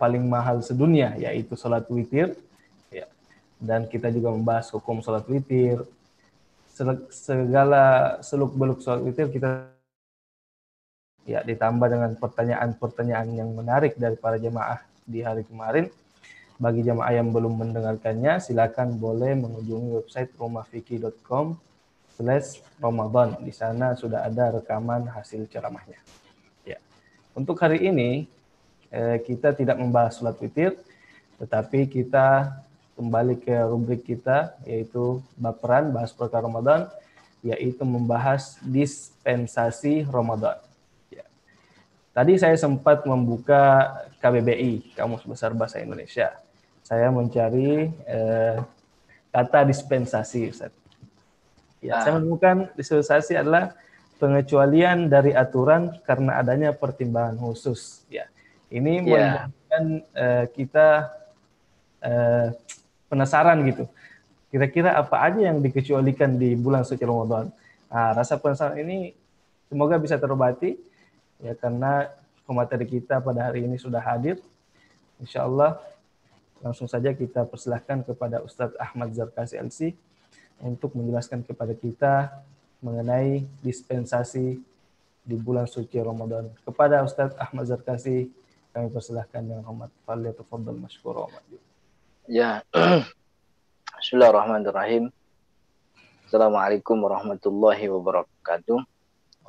paling mahal sedunia, yaitu sholat witir. Ya. Dan kita juga membahas hukum sholat witir, segala seluk-beluk sholat witir kita ya, ditambah dengan pertanyaan-pertanyaan yang menarik dari para jemaah di hari kemarin. Bagi jemaah yang belum mendengarkannya, silakan boleh mengunjungi website rumahfikih.com/Ramadan. Di sana sudah ada rekaman hasil ceramahnya. Ya. Untuk hari ini kita tidak membahas sholat witir, tetapi kita kembali ke rubrik kita, yaitu baperan, bahas perkara Ramadan, yaitu membahas dispensasi Ramadan. Ya. Tadi saya sempat membuka KBBI, Kamus Besar Bahasa Indonesia. Saya mencari kata dispensasi, Ustaz. Ya, saya menemukan dispensasi adalah pengecualian dari aturan karena adanya pertimbangan khusus. Ya, ini menjadikan kita penasaran gitu. Kira-kira apa aja yang dikecualikan di bulan suci Ramadan? Nah, rasa penasaran ini semoga bisa terobati ya, karena pemateri kita pada hari ini sudah hadir. Insya Allah langsung saja kita persilahkan kepada Ustadz Ahmad Zarkasi LC untuk menjelaskan kepada kita mengenai dispensasi di bulan suci Ramadan. Kepada Ustadz Ahmad Zarkasi kami persilahkan dengan hormat. Falyatafadhal masykura. Ya, Bismillahirrahmanirrahim. Assalamualaikum warahmatullahi wabarakatuh.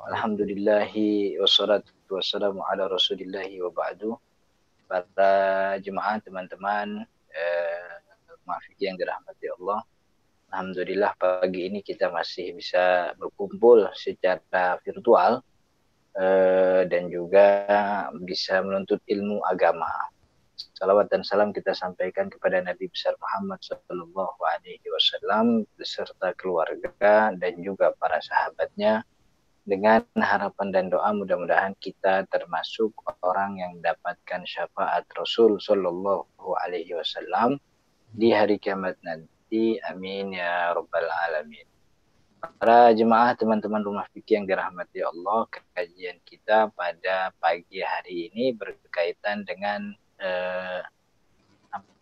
Alhamdulillahi wassalatu wassalamu ala rasulillahi wa ba'du. Para jemaah, teman-teman, yang dirahmati Allah. Alhamdulillah pagi ini kita masih bisa berkumpul secara virtual dan juga bisa menuntut ilmu agama. Salawat dan salam kita sampaikan kepada Nabi besar Muhammad sallallahu alaihi wasallam beserta keluarga dan juga para sahabatnya, dengan harapan dan doa mudah-mudahan kita termasuk orang yang mendapatkan syafaat Rasul sallallahu alaihi wasallam di hari kiamat nanti. Amin ya rabbal alamin. Para jemaah, teman-teman rumah fikih yang dirahmati Allah, kajian kita pada pagi hari ini berkaitan dengan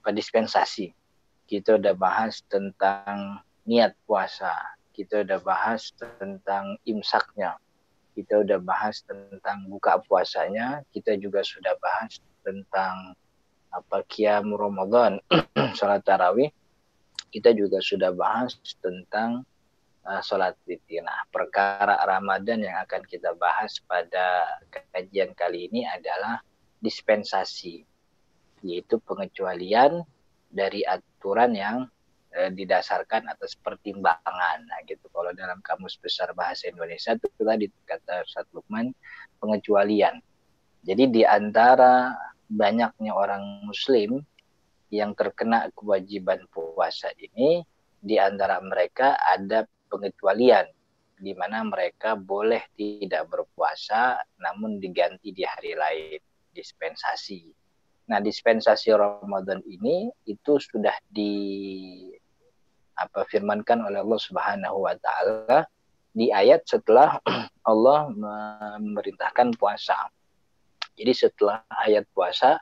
dispensasi. Kita udah bahas tentang niat puasa, kita udah bahas tentang imsaknya, kita udah bahas tentang buka puasanya, kita juga sudah bahas tentang qiyam Ramadan, sholat tarawih, kita juga sudah bahas tentang sholat witir. Nah, perkara Ramadan yang akan kita bahas pada kajian kali ini adalah dispensasi, yaitu pengecualian dari aturan yang didasarkan atas pertimbangan. Nah, gitu. Kalau dalam Kamus Besar Bahasa Indonesia itu tadi kata Ustaz Lukman, pengecualian. Jadi di antara banyaknya orang Muslim yang terkena kewajiban puasa ini, di antara mereka ada pengecualian, di mana mereka boleh tidak berpuasa namun diganti di hari lain, dispensasi. Nah, dispensasi Ramadan ini itu sudah firmankan oleh Allah Subhanahu wa taala di ayat setelah Allah memerintahkan puasa. Jadi setelah ayat puasa,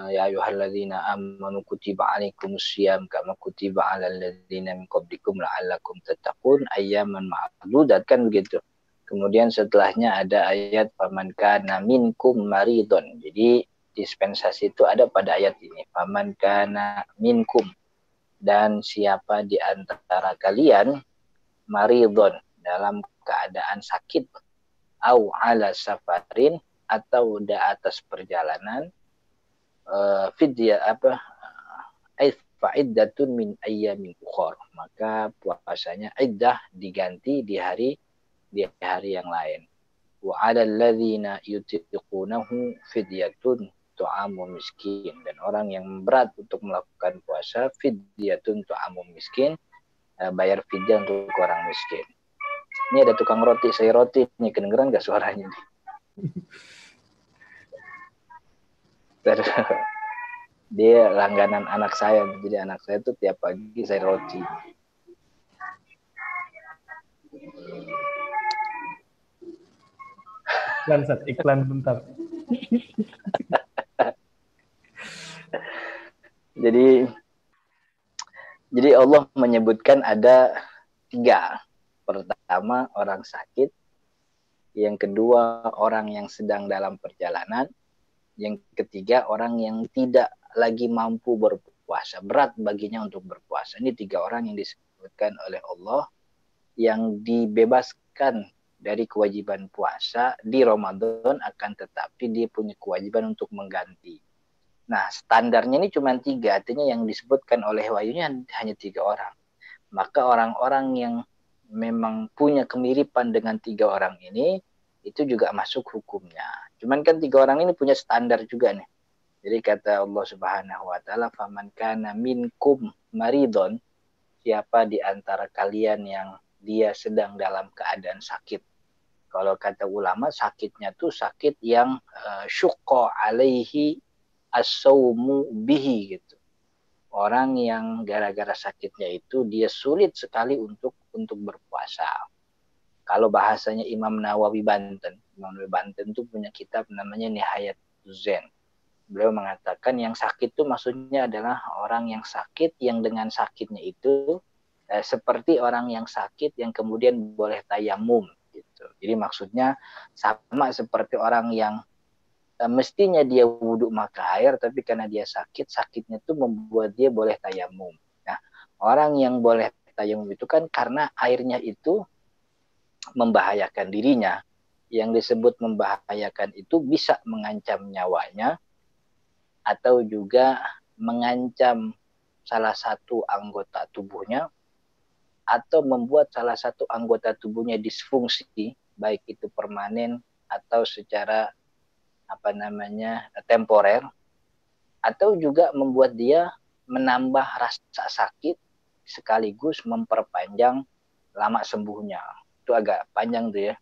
ya ayyuhalladzina amanu kutiba alaikumusiyam kama kutiba alal ladzina min qablikum la'allakum tattaqun ayyaman ma'dudat, kan begitu. Kemudian setelahnya ada ayat faman kana minkum maridun. Jadi dispensasi itu ada pada ayat ini, faman kana minkum, dan siapa di antara kalian maridun, dalam keadaan sakit, au ala safarin, atau di atas perjalanan, fa'iddatun min ayyamin ukhar, maka puasanya iddah diganti di hari yang lain. Wa 'alal ladzina yutiqunahu fidyatun tu'amu miskin, dan orang yang berat untuk melakukan puasa, fidyatun tu'amu miskin, bayar fidyah untuk orang miskin. Ini ada tukang roti, saya roti nih, kedengeran gak suaranya nih? Dia langganan anak saya, jadi anak saya tuh tiap pagi saya roti. Iklan bentar. Jadi Allah menyebutkan ada 3. Pertama, orang sakit. Yang kedua, orang yang sedang dalam perjalanan. Yang ketiga, orang yang tidak lagi mampu berpuasa. Berat baginya untuk berpuasa. Ini 3 orang yang disebutkan oleh Allah yang dibebaskan dari kewajiban puasa di Ramadan, akan tetapi dia punya kewajiban untuk mengganti. Nah, standarnya ini cuma 3, artinya yang disebutkan oleh wahyunya hanya 3 orang. Maka orang-orang yang memang punya kemiripan dengan 3 orang ini, itu juga masuk hukumnya. Cuman kan 3 orang ini punya standar juga nih. Jadi kata Allah Subhanahu wa taala, "Faman kana minkum maridon", siapa di antara kalian yang dia sedang dalam keadaan sakit. Kalau kata ulama, sakitnya tuh sakit yang syuqqa alaihi as-saumu bihi gitu. Orang yang gara-gara sakitnya itu dia sulit sekali untuk berpuasa. Kalau bahasanya Imam Nawawi Banten itu punya kitab namanya Nihayatul Zen. Beliau mengatakan yang sakit itu maksudnya adalah orang yang sakit yang dengan sakitnya itu seperti orang yang sakit yang kemudian boleh tayamum gitu. Jadi maksudnya sama seperti orang yang mestinya dia wudhu maka air, tapi karena dia sakit, sakitnya itu membuat dia boleh tayamum. Nah, orang yang boleh tayamum itu kan karena airnya itu membahayakan dirinya. Yang disebut membahayakan itu bisa mengancam nyawanya atau juga mengancam salah satu anggota tubuhnya atau membuat salah satu anggota tubuhnya disfungsi, baik itu permanen atau secara temporer, atau juga membuat dia menambah rasa sakit sekaligus memperpanjang lama sembuhnya. Itu agak panjang tuh ya.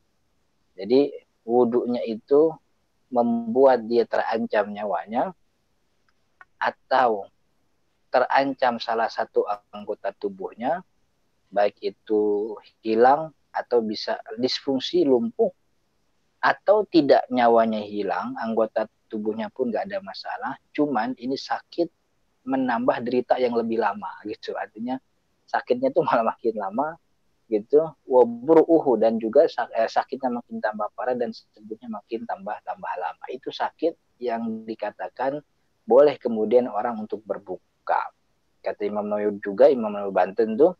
Jadi wudhunya itu membuat dia terancam nyawanya atau terancam salah satu anggota tubuhnya, baik itu hilang atau bisa disfungsi, lumpuh, atau tidak nyawanya hilang, anggota tubuhnya pun nggak ada masalah, cuman ini sakit menambah derita yang lebih lama gitu. Artinya sakitnya tuh malah makin lama gitu, waburuhu, dan juga sakitnya makin tambah parah dan sembuhnya makin tambah lama. Itu sakit yang dikatakan boleh kemudian orang untuk berbuka. Kata Imam Nawawi juga, Imam Nawawi Banten tuh,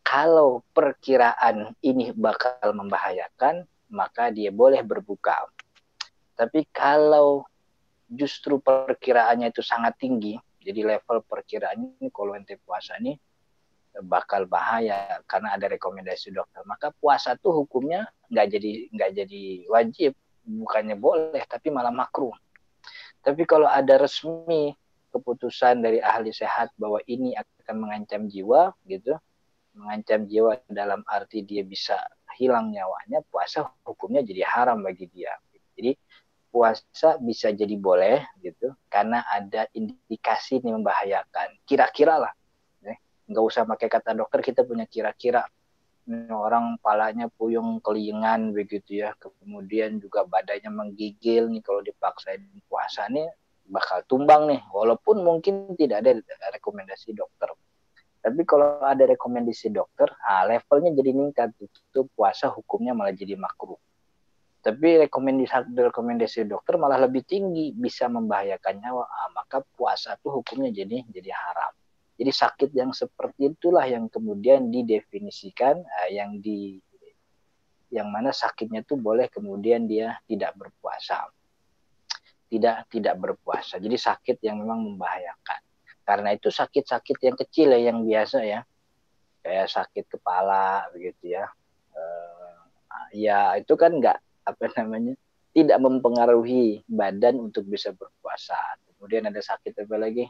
kalau perkiraan ini bakal membahayakan, maka dia boleh berbuka. Tapi kalau justru perkiraannya itu sangat tinggi, jadi level perkiraannya ini kalau ente puasa ini bakal bahaya karena ada rekomendasi dokter, maka puasa tuh hukumnya nggak jadi wajib, bukannya boleh tapi malah makruh. Tapi kalau ada resmi keputusan dari ahli sehat bahwa ini akan mengancam jiwa gitu, mengancam jiwa dalam arti dia bisa hilang nyawanya, puasa hukumnya jadi haram bagi dia. Jadi puasa bisa jadi boleh gitu karena ada indikasi ini membahayakan. Kira-kira lah, nggak usah pakai kata dokter, kita punya kira-kira. Orang palanya puyeng kelingan begitu ya, kemudian juga badannya menggigil nih, kalau dipaksain puasa nih bakal tumbang nih, walaupun mungkin tidak ada rekomendasi dokter. Tapi kalau ada rekomendasi dokter, levelnya jadi meningkat, itu puasa hukumnya malah jadi makruh. Tapi rekomendasi dokter malah lebih tinggi, bisa membahayakan nyawa, maka puasa tuh hukumnya jadi haram. Jadi sakit yang seperti itulah yang kemudian didefinisikan, yang mana sakitnya tuh boleh kemudian dia tidak berpuasa. Tidak berpuasa. Jadi sakit yang memang membahayakan. Karena itu sakit-sakit yang kecil ya, yang biasa ya, kayak sakit kepala begitu ya. Ya itu kan tidak mempengaruhi badan untuk bisa berpuasa. Kemudian ada sakit apa lagi?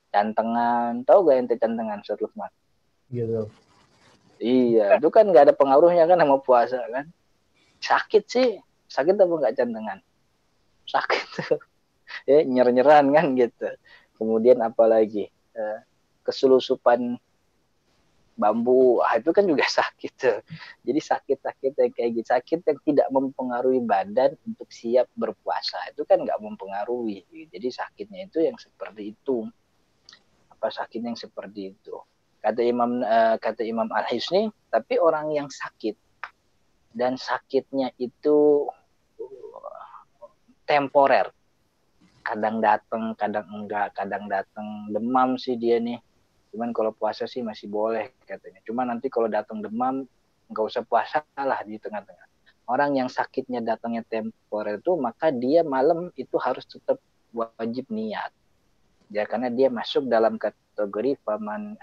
Jantengan, tahu gak ente jantengan, Ustaz Lukman? Gitu. Iya, itu kan nggak ada pengaruhnya kan sama puasa kan. Sakit sih, sakit apa nggak jantengan? Sakit tuh, ya nyer-nyeran kan gitu. Kemudian apalagi keselusupan bambu, itu kan juga sakit tuh. Jadi sakit-sakit yang kayak gitu, sakit yang tidak mempengaruhi badan untuk siap berpuasa, itu kan nggak mempengaruhi. Jadi sakitnya itu yang seperti itu. apa sakitnya yang seperti itu. Kata Imam Al-Hisni, tapi orang yang sakit dan sakitnya itu temporer, kadang datang, kadang enggak, kadang datang demam sih dia nih. Cuman kalau puasa sih masih boleh katanya. Cuma nanti kalau datang demam nggak usah puasa lah di tengah-tengah. Orang yang sakitnya datangnya temporer itu, maka dia malam itu harus tetap wajib niat. Ya karena dia masuk dalam kategori faman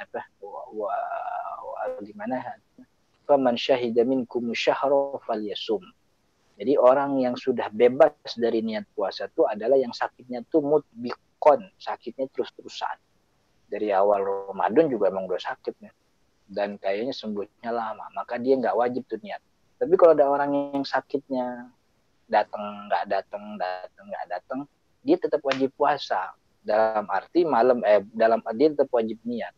gimana? Faman syahida minkum syahra falyasum. Jadi orang yang sudah bebas dari niat puasa itu adalah yang sakitnya tuh mutbikon, sakitnya terus-terusan. Dari awal Ramadan juga emang udah sakitnya. Dan kayaknya sembuhnya lama, maka dia nggak wajib tuh niat. Tapi kalau ada orang yang sakitnya datang nggak datang, dia tetap wajib puasa. Dalam arti dia tetap wajib niat.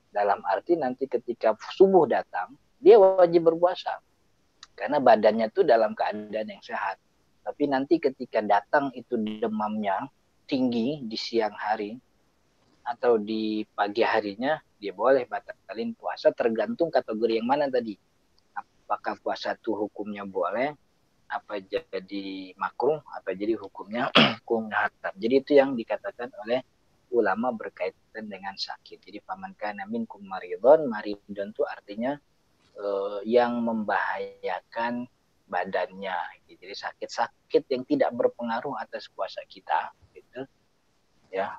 Dalam arti nanti ketika subuh datang, dia wajib berpuasa. Karena badannya tuh dalam keadaan yang sehat. Tapi nanti ketika datang itu demamnya tinggi di siang hari atau di pagi harinya, dia boleh batalin puasa tergantung kategori yang mana tadi. Apakah puasa itu hukumnya boleh, apa jadi makruh, apa jadi hukumnya hukumnya haram. Jadi itu yang dikatakan oleh ulama berkaitan dengan sakit. Jadi faman kana minkum maridon itu artinya yang membahayakan badannya. Jadi sakit-sakit yang tidak berpengaruh atas puasa kita, gitu, ya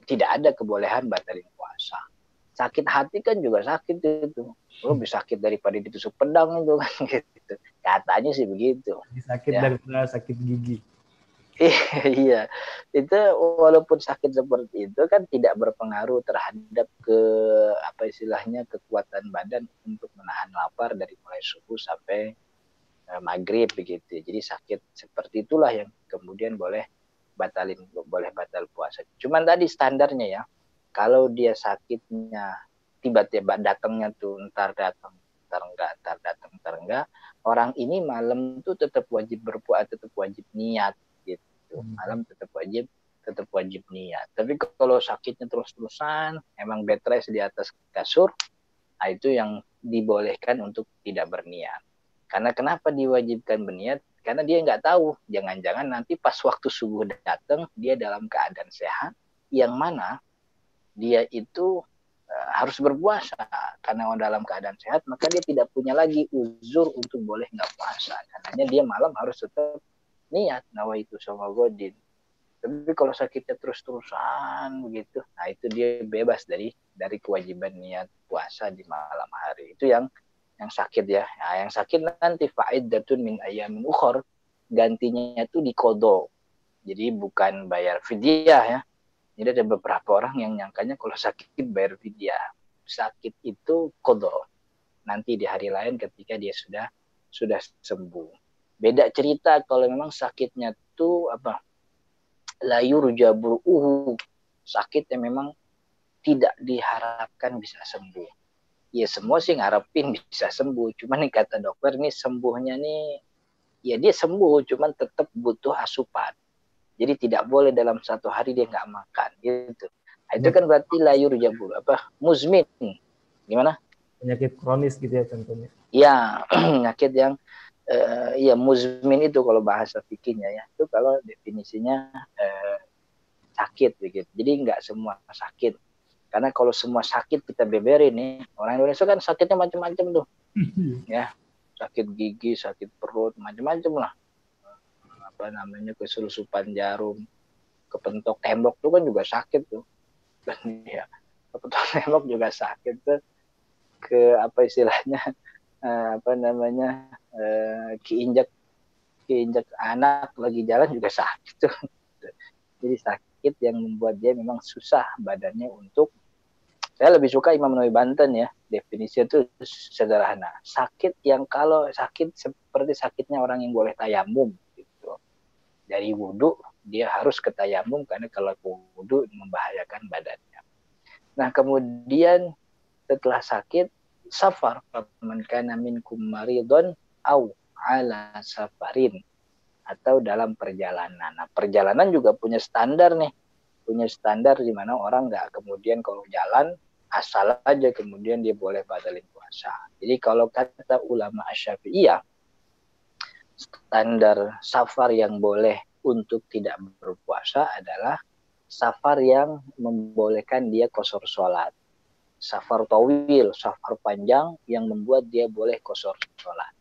tidak ada kebolehan batalin puasa. Sakit hati kan juga sakit itu, lebih sakit daripada ditusuk pedang itu kan, gitu. Katanya sih begitu. Sakit ya. Daripada sakit gigi. Iya, itu walaupun sakit seperti itu kan tidak berpengaruh terhadap istilahnya kekuatan badan untuk menahan lapar dari mulai subuh sampai maghrib begitu. Jadi sakit seperti itulah yang kemudian boleh batal puasa. Cuman tadi standarnya ya, kalau dia sakitnya tiba-tiba datangnya tuh ntar datang, ntar enggak, orang ini malam tuh tetap wajib berpuasa, tetap wajib niat. Malam tetap wajib niat. Tapi kalau sakitnya terus-terusan, emang bed rest di atas kasur, nah itu yang dibolehkan untuk tidak berniat. Karena kenapa diwajibkan berniat? Karena dia nggak tahu, jangan-jangan nanti pas waktu subuh datang, dia dalam keadaan sehat, yang mana dia itu harus berpuasa. Karena dalam keadaan sehat, maka dia tidak punya lagi uzur untuk boleh nggak puasa. Karena dia malam harus tetap niat nawaitu sama godin. Tapi kalau sakitnya terus-terusan begitu, nah itu dia bebas dari kewajiban niat puasa di malam hari. Itu yang sakit ya. Nah, yang sakit nanti fa'iddatun min ayyamin ukhor, gantinya itu diqadha. Jadi bukan bayar fidyah ya. Jadi ada beberapa orang yang nyangkanya kalau sakit bayar fidyah. Sakit itu qadha. Nanti di hari lain ketika dia sudah sembuh. Beda cerita kalau memang sakitnya tuh layur jabru'uhu, sakit yang memang tidak diharapkan bisa sembuh. Ya semua sih ngarepin bisa sembuh, cuman nih kata dokter nih sembuhnya nih ya dia sembuh, cuman tetap butuh asupan. Jadi tidak boleh dalam satu hari dia nggak makan gitu. Nah, itu kan berarti layur jabur muzmin. Gimana? Penyakit kronis gitu ya contohnya. Ya, penyakit yang ya muzmin itu kalau bahasa fikihnya ya, itu kalau definisinya sakit begitu. Jadi nggak semua sakit. Karena kalau semua sakit kita beberin nih, orang Indonesia kan sakitnya macam-macam tuh. Ya, sakit gigi, sakit perut, macam-macam lah. Keselusupan jarum, kepentok tembok tuh kan juga sakit tuh. Ya, kepentok tembok juga sakit tuh. Istilahnya keinjak anak lagi jalan juga sakit tuh. Jadi sakit yang membuat dia memang susah badannya untuk, saya lebih suka Imam Nawawi Banten ya, definisinya itu sederhana. Sakit yang kalau sakit seperti sakitnya orang yang boleh tayamum gitu. Dari wudhu dia harus ke tayamum karena kalau wudhu membahayakan badannya. Nah kemudian setelah sakit safar, man kana minkum maridon au ala safarin, atau dalam perjalanan. Nah, perjalanan juga punya standar nih. punya standar di mana orang nggak kemudian kalau jalan asal aja kemudian dia boleh batalin puasa. Jadi kalau kata ulama Asy-Syafi'iyah, standar safar yang boleh untuk tidak berpuasa adalah safar yang membolehkan dia qashar sholat. Safar tawil, safar panjang yang membuat dia boleh qashar sholat.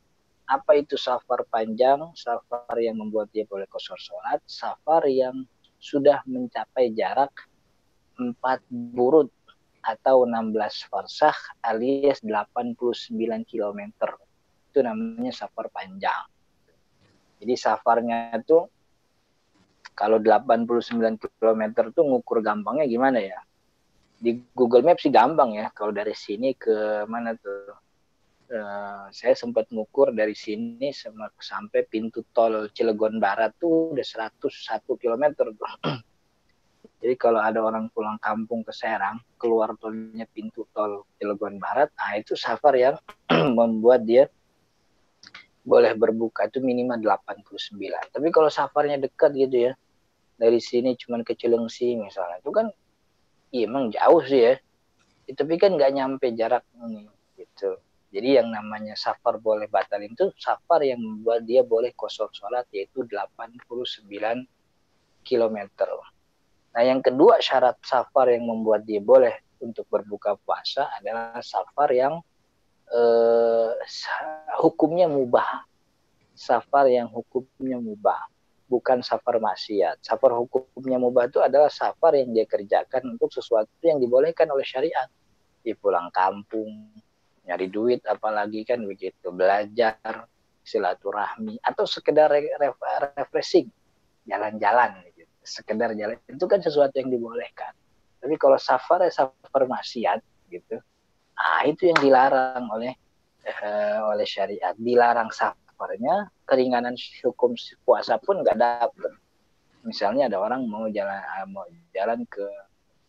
Apa itu safar panjang? Safar yang membuat dia boleh qashar sholat. Safar yang sudah mencapai jarak 4 burud atau 16 farsakh alias 89 km. Itu namanya safar panjang. Jadi safarnya itu kalau 89 km itu ngukur gampangnya gimana ya? Di Google Maps sih gampang ya. Kalau dari sini ke mana tuh? Saya sempat ngukur dari sini sampai pintu tol Cilegon Barat tuh udah 101 km tuh. Jadi kalau ada orang pulang kampung ke Serang, keluar tolnya pintu tol Cilegon Barat, nah itu safar yang membuat dia boleh berbuka itu minimal 89. Tapi kalau safarnya dekat gitu ya, dari sini cuma ke Cilengsi misalnya, itu kan iya emang jauh sih ya. Tapi kan nggak nyampe jarak ini gitu. Jadi yang namanya safar boleh batalin itu safar yang membuat dia boleh qashar sholat yaitu 89 km. Nah yang kedua syarat safar yang membuat dia boleh untuk berbuka puasa adalah safar yang hukumnya mubah. Safar yang hukumnya mubah. Bukan safar maksiat. Safar hukumnya mubah itu adalah safar yang dia kerjakan untuk sesuatu yang dibolehkan oleh syariat. Di pulang kampung, nyari duit apalagi kan begitu, belajar, silaturahmi, atau sekedar refreshing, jalan-jalan gitu. Sekedar jalan, itu kan sesuatu yang dibolehkan. Tapi kalau safar ya safar maksiat gitu, itu yang dilarang oleh syariat. Dilarang safarnya, keringanan hukum puasa pun nggak dapet. Misalnya ada orang mau jalan ke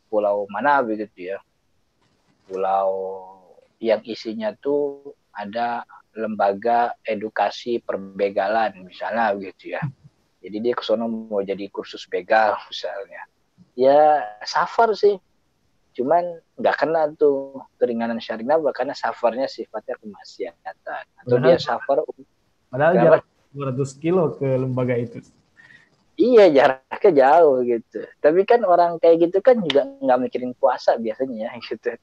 pulau mana begitu ya, pulau yang isinya tuh ada lembaga edukasi perbegalan misalnya gitu ya. Jadi dia ke sono mau jadi kursus begal misalnya. Ya safar sih. Cuman nggak kena tuh keringanan syariat karena safarnya sifatnya kemaksiatan. Atau Padahal, dia safar jarak 200 kilo ke lembaga itu. Iya jaraknya jauh gitu. Tapi kan orang kayak gitu kan juga nggak mikirin puasa biasanya ya gitu.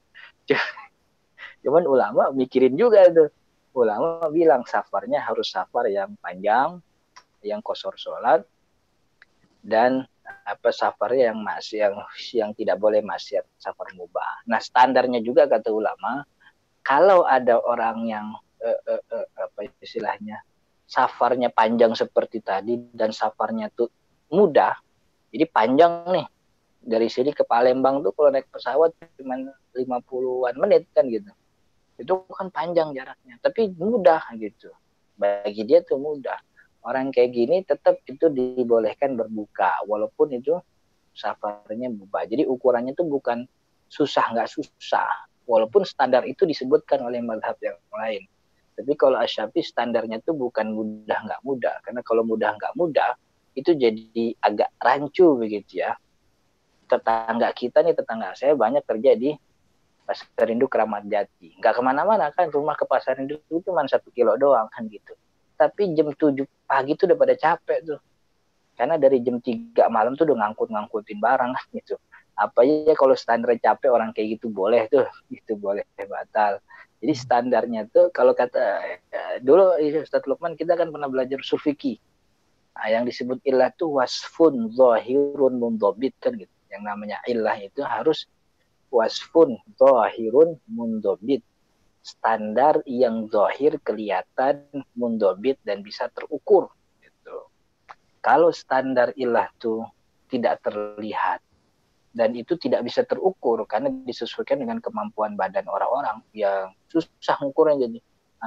Cuman ulama mikirin juga tuh. Ulama bilang safarnya harus safar yang panjang, yang qashar sholat, dan safarnya yang tidak boleh maksiat, safar mubah. Nah standarnya juga kata ulama, kalau ada orang yang istilahnya safarnya panjang seperti tadi dan safarnya tuh mudah, jadi panjang nih dari sini ke Palembang tuh kalau naik pesawat cuma 50-an menit kan gitu. Itu kan panjang jaraknya, tapi mudah gitu. Bagi dia tuh mudah. Orang kayak gini tetap itu dibolehkan berbuka, walaupun itu safarnya mubah. Jadi ukurannya tuh bukan susah nggak susah, walaupun standar itu disebutkan oleh mazhab yang lain. Tapi kalau Asy-Syafi'i standarnya tuh bukan mudah nggak mudah, karena kalau mudah nggak mudah itu jadi agak rancu begitu ya. Tetangga kita nih, tetangga saya banyak kerja di Pasar Induk Kramat Jati. Nggak kemana-mana kan, rumah ke Pasar Induk itu cuma 1 kilo doang kan gitu. Tapi jam 7 pagi tuh udah pada capek tuh. Karena dari jam 3 malam tuh udah ngangkut-ngangkutin barang kan gitu. Apa ya kalau standar capek orang kayak gitu boleh tuh, gitu boleh batal. Jadi standarnya tuh kalau kata dulu Ustaz Lukman kita kan pernah belajar usul fikih. Nah, yang disebut illah tuh wasfun zahirun mundhabit kan gitu. Yang namanya illah itu harus wasfun zahirun mundhabit, standar yang zahir kelihatan, mundhabit dan bisa terukur gitu. Kalau standar illah itu tidak terlihat dan itu tidak bisa terukur karena disesuaikan dengan kemampuan badan orang-orang yang susah ngukurnya, jadi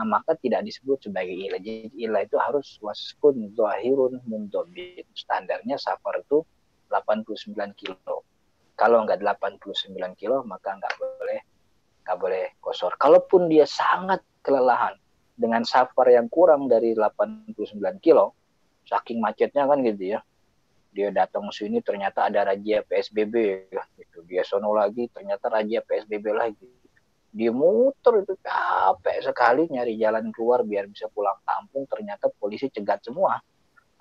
maka tidak disebut sebagai ilah. Jadi ilah itu harus wasfun zahirun mundhabit, standarnya safar itu 89 kilo. Kalau nggak 89 kilo maka nggak boleh qashar. Kalaupun dia sangat kelelahan dengan safar yang kurang dari 89 kilo, saking macetnya kan gitu ya, Dia datang sini ternyata ada razia PSBB, gitu. Dia sono lagi ternyata razia PSBB lagi. Dia muter itu capek sekali nyari jalan keluar biar bisa pulang kampung, ternyata polisi cegat semua.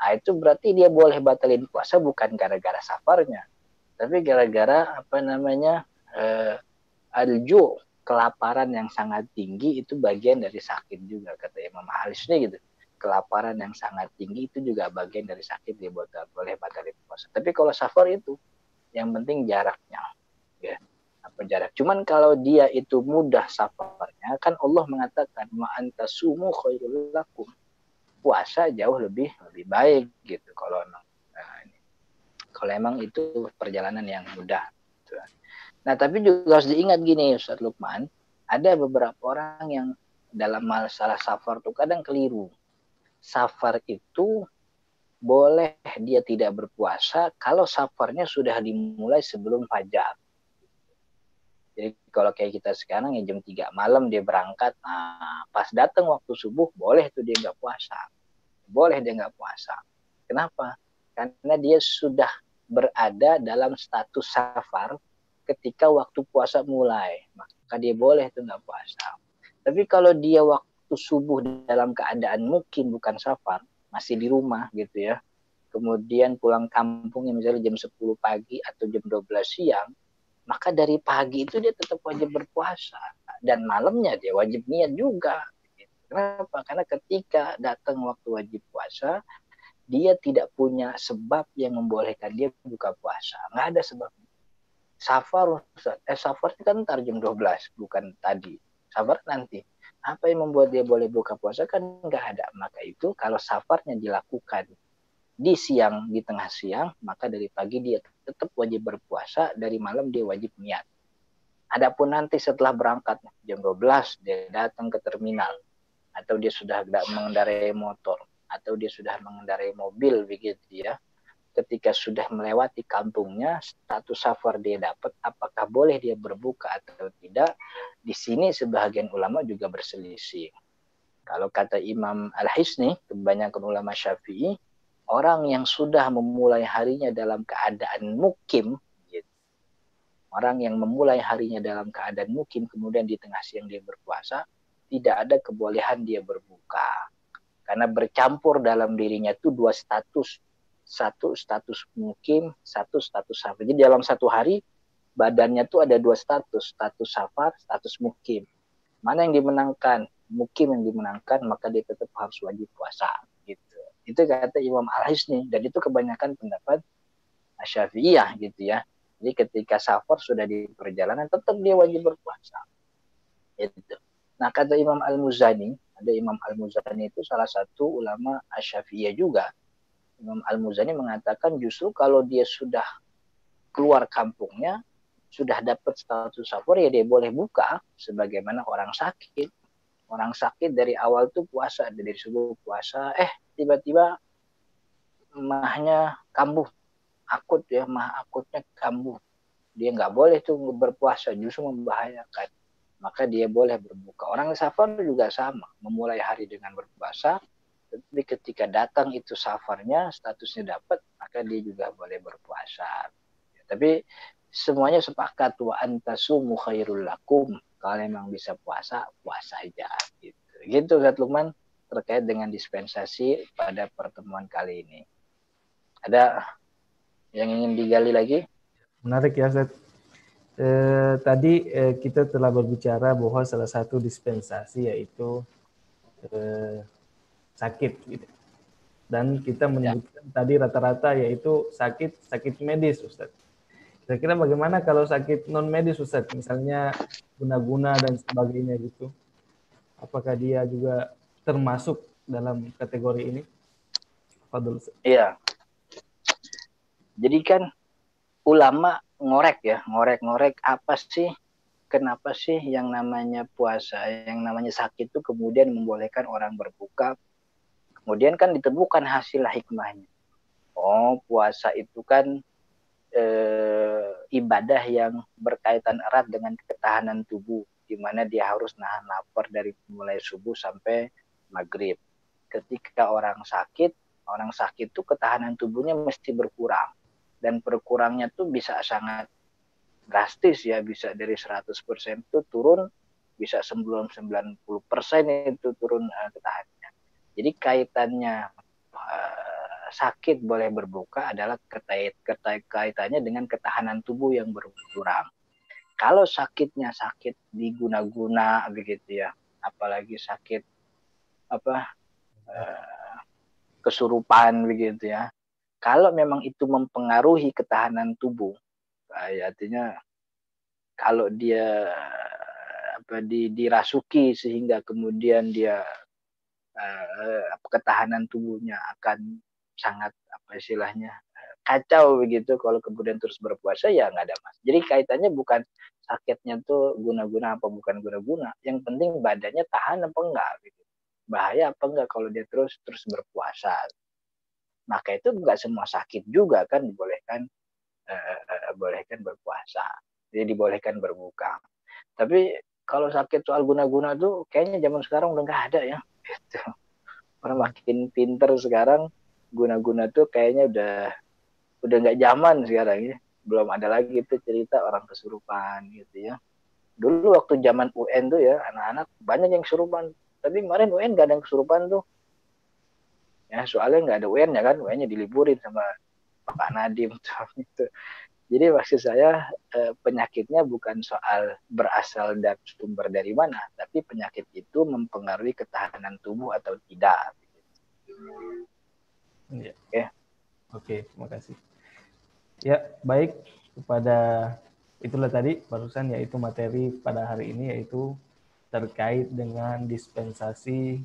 Nah, itu berarti dia boleh batalin puasa bukan gara-gara safarnya, tapi gara-gara apa namanya alju, kelaparan yang sangat tinggi itu bagian dari sakit juga, kata Imam Al-Husni gitu. Kelaparan yang sangat tinggi itu juga bagian dari sakit, dia boleh batalin puasa. Tapi kalau safar itu yang penting jaraknya, ya. Apa jarak? Cuman kalau dia itu mudah safarnya, kan Allah mengatakan ma antasumu khairul lakum. Puasa jauh lebih baik gitu kalau emang kalau emang itu perjalanan yang mudah. Nah, tapi juga harus diingat gini, Ustaz Lukman, ada beberapa orang yang dalam masalah safar tuh kadang keliru. Safar itu boleh dia tidak berpuasa kalau safarnya sudah dimulai sebelum fajar. Jadi kalau kayak kita sekarang ya jam 3 malam dia berangkat, nah pas datang waktu subuh boleh tuh dia nggak puasa. Boleh dia nggak puasa. Kenapa? Karena dia sudah berada dalam status safar ketika waktu puasa mulai. Maka dia boleh tuh nggak puasa. Tapi kalau dia waktu subuh dalam keadaan mungkin bukan safar, masih di rumah gitu ya, kemudian pulang kampungnya misalnya jam 10 pagi atau jam 12 siang, maka dari pagi itu dia tetap wajib berpuasa. Dan malamnya dia wajib niat juga. Kenapa? Karena ketika datang waktu wajib puasa, dia tidak punya sebab yang membolehkan dia buka puasa. Nggak ada sebab. Safar kan ntar jam 12, bukan tadi. Safar nanti. Apa yang membuat dia boleh buka puasa kan nggak ada. Maka itu kalau safarnya dilakukan di siang, di tengah siang, maka dari pagi dia tetap wajib berpuasa, dari malam dia wajib niat. Adapun nanti setelah berangkat jam 12 dia datang ke terminal, atau dia sudah mengendarai motor, atau dia sudah mengendarai mobil begitu ya. Ketika sudah melewati kampungnya, status safar dia dapat, apakah boleh dia berbuka atau tidak? Di sini sebahagian ulama juga berselisih. Kalau kata Imam Al-Hisni, kebanyakan ulama Syafi'i, orang yang sudah memulai harinya dalam keadaan mukim, gitu. Orang yang memulai harinya dalam keadaan mukim, kemudian di tengah siang dia berpuasa, tidak ada kebolehan dia berbuka. Karena bercampur dalam dirinya itu dua status. Satu status mukim, satu status safar. Jadi dalam satu hari, badannya tuh ada dua status. Status safar, status mukim. Mana yang dimenangkan? Mukim yang dimenangkan, maka dia tetap harus wajib puasa. Gitu. Itu kata Imam Al-Hisni. Dan itu kebanyakan pendapat Syafi'iyah gitu ya. Jadi ketika safar sudah di perjalanan, tetap dia wajib berpuasa. Itu. Nah, kata Imam Al-Muzani, ada Imam Al-Muzani itu salah satu ulama Syafi'iyah juga. Imam Al-Muzani mengatakan justru kalau dia sudah keluar kampungnya, sudah dapat status safar, ya dia boleh buka sebagaimana orang sakit. Orang sakit dari awal tuh puasa, dari subuh puasa, tiba-tiba mahnya kambuh, akut ya, mah akutnya kambuh. Dia nggak boleh tuh berpuasa, justru membahayakan. Maka dia boleh berbuka. Orang safar juga sama, memulai hari dengan berpuasa, tapi ketika datang itu safarnya, statusnya dapat, maka dia juga boleh berpuasa. Tapi semuanya sepakat wa antasumu khairul lakum. Kalau memang bisa puasa, puasa aja. Gitu Ustaz Lukman terkait dengan dispensasi pada pertemuan kali ini. Ada yang ingin digali lagi? Menarik ya Ustaz. Tadi kita telah berbicara bahwa salah satu dispensasi yaitu sakit gitu. Dan kita menyebutkan tadi rata-rata yaitu sakit medis Ustaz. Kira-kira bagaimana kalau sakit non medis Ustaz, misalnya guna-guna dan sebagainya gitu. Apakah dia juga termasuk dalam kategori ini? Fadul Ustaz. Iya. Jadi kan ulama ngorek apa sih, kenapa sih yang namanya puasa, yang namanya sakit itu kemudian membolehkan orang berbuka. Kemudian kan ditemukan hasil hikmahnya. Oh, puasa itu kan ibadah yang berkaitan erat dengan ketahanan tubuh, di mana dia harus nahan lapar dari mulai subuh sampai maghrib. Ketika orang sakit, Orang sakit tuh ketahanan tubuhnya mesti berkurang. Dan berkurangnya tuh bisa sangat drastis ya, bisa dari 100% itu turun, bisa 90% itu turun ketahanannya. Jadi kaitannya sakit boleh berbuka adalah kaitannya dengan ketahanan tubuh yang berkurang. Kalau sakitnya sakit di guna-guna begitu ya, apalagi sakit apa kesurupan begitu ya. Kalau memang itu mempengaruhi ketahanan tubuh, artinya kalau dia dirasuki sehingga kemudian dia ketahanan tubuhnya akan sangat istilahnya kacau begitu, kalau kemudian terus berpuasa ya nggak ada mas. Jadi kaitannya bukan sakitnya tuh guna-guna apa bukan guna-guna, yang penting badannya tahan apa enggak gitu. Bahaya apa enggak kalau dia terus berpuasa. Maka itu enggak semua sakit juga kan bolehkan berpuasa. Jadi dibolehkan berbuka. Tapi kalau sakit soal guna-guna tuh kayaknya zaman sekarang udah nggak ada ya. Gitu. Orang makin pinter sekarang, guna-guna tuh kayaknya udah nggak zaman sekarang ya. Belum ada lagi itu cerita orang kesurupan gitu ya. Dulu waktu zaman UN tuh ya, anak-anak banyak yang kesurupan. Tapi kemarin UN nggak ada yang kesurupan tuh. Ya soalnya nggak ada UN-nya kan, UN-nya diliburin sama Pak Nadiem gitu. Jadi maksud saya penyakitnya bukan soal berasal dan sumber dari mana, tapi penyakit itu mempengaruhi ketahanan tubuh atau tidak. Ya. Oke. Oke, terima kasih. Ya, baik, kepada itulah tadi barusan yaitu materi pada hari ini, yaitu terkait dengan dispensasi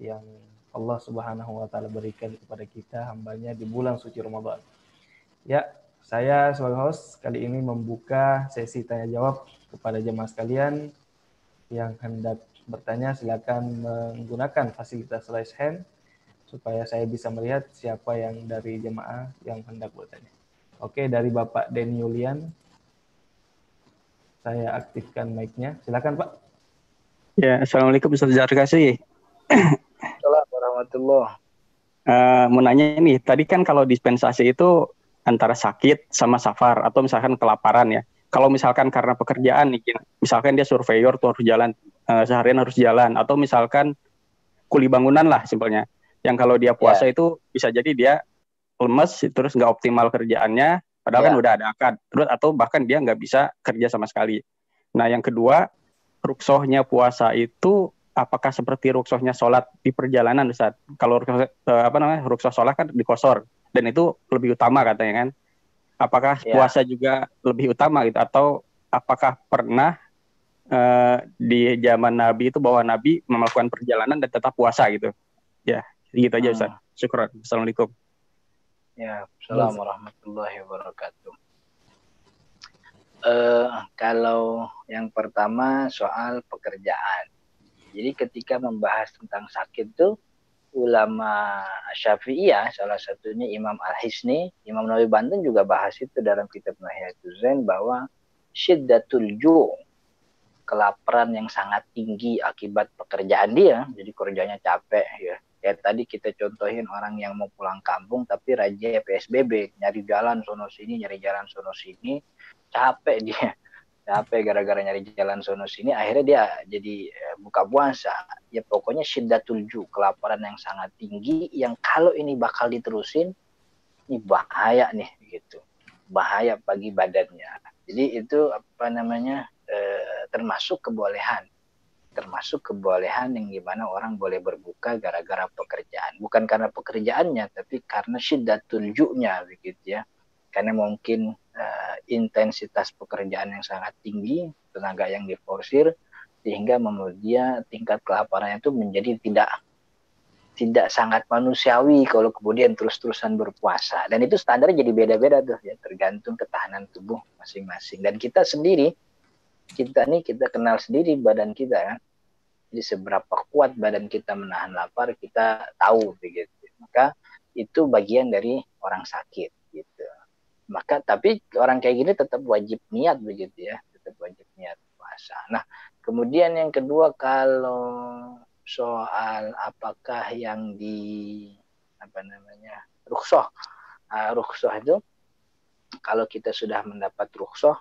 yang Allah Subhanahu wa taala berikan kepada kita hambanya di bulan suci Ramadan. Ya, saya sebagai host kali ini membuka sesi tanya jawab kepada jemaah sekalian. Yang hendak bertanya silakan menggunakan fasilitas raise hand supaya saya bisa melihat siapa yang dari jemaah yang hendak bertanya. Oke, dari Bapak Den Yulian, saya aktifkan mic-nya. Silakan Pak. Ya, Assalamualaikum Ustaz Zarkasi. Assalamualaikum warahmatullahi. Mau nanya nih, tadi kan kalau dispensasi itu antara sakit sama safar atau misalkan kelaparan ya. Kalau misalkan karena pekerjaan nih, misalkan dia surveyor tuh harus jalan, seharian harus jalan, atau misalkan kuli bangunan lah simpelnya. Yang kalau dia puasa itu bisa jadi dia lemes, terus nggak optimal kerjaannya, padahal kan udah ada akad, terus atau bahkan dia nggak bisa kerja sama sekali. Nah yang kedua, ruksohnya puasa itu apakah seperti ruksohnya sholat di perjalanan Ustaz? Kalau ruksoh sholat kan di qashar dan itu lebih utama katanya kan. Apakah puasa juga lebih utama gitu, atau apakah pernah di zaman Nabi itu bahwa Nabi melakukan perjalanan dan tetap puasa gitu? Ya, gitu aja Ustaz. Syukran. Assalamualaikum. Ya, assalamualaikum warahmatullahi wabarakatuh. Kalau yang pertama soal pekerjaan. Jadi ketika membahas tentang sakit tuh ulama Syafi'iyah, salah satunya Imam Al-Hisni, Imam Nawawi Banten juga bahas itu dalam kitab Nahiyatul Zain, bahwa syiddatul ju', kelaparan yang sangat tinggi akibat pekerjaan dia, jadi kerjanya capek ya. Kayak tadi kita contohin orang yang mau pulang kampung tapi raja PSBB, nyari jalan sono sini, capek dia. Capek gara-gara nyari jalan sono sini, akhirnya dia jadi buka puasa. Ya pokoknya syiddatul ju', kelaparan yang sangat tinggi, yang kalau ini bakal diterusin, ini bahaya nih gitu. Bahaya bagi badannya. Jadi itu termasuk kebolehan yang gimana orang boleh berbuka gara-gara pekerjaan, bukan karena pekerjaannya tapi karena syiddatul ju'-nya begitu ya, karena mungkin intensitas pekerjaan yang sangat tinggi, tenaga yang diforsir, sehingga membuat dia tingkat kelaparannya itu menjadi tidak sangat manusiawi kalau kemudian terus-terusan berpuasa. Dan itu standarnya jadi beda-beda tuh ya, tergantung ketahanan tubuh masing-masing. Dan kita sendiri, kita kenal sendiri badan kita ya. Jadi seberapa kuat badan kita menahan lapar, kita tahu begitu. Maka itu bagian dari orang sakit gitu. Maka tapi orang kayak gini tetap wajib niat begitu ya, tetap wajib niat puasa. Nah, kemudian yang kedua, kalau soal apakah yang rukhsah. Rukhsah itu kalau kita sudah mendapat rukhsah,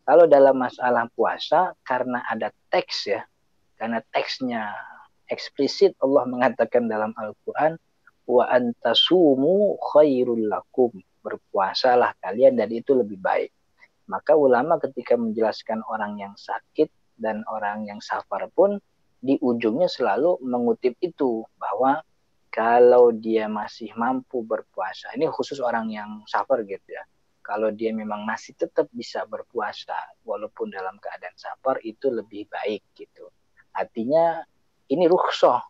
kalau dalam masalah puasa karena ada teks ya, karena teksnya eksplisit Allah mengatakan dalam Al-Qur'an wa antasumu khairul lakum, berpuasalah kalian dan itu lebih baik. Maka ulama ketika menjelaskan orang yang sakit dan orang yang safar pun di ujungnya selalu mengutip itu, bahwa kalau dia masih mampu berpuasa, ini khusus orang yang safar gitu ya, kalau dia memang masih tetap bisa berpuasa walaupun dalam keadaan safar itu lebih baik gitu. Artinya ini rukhsah,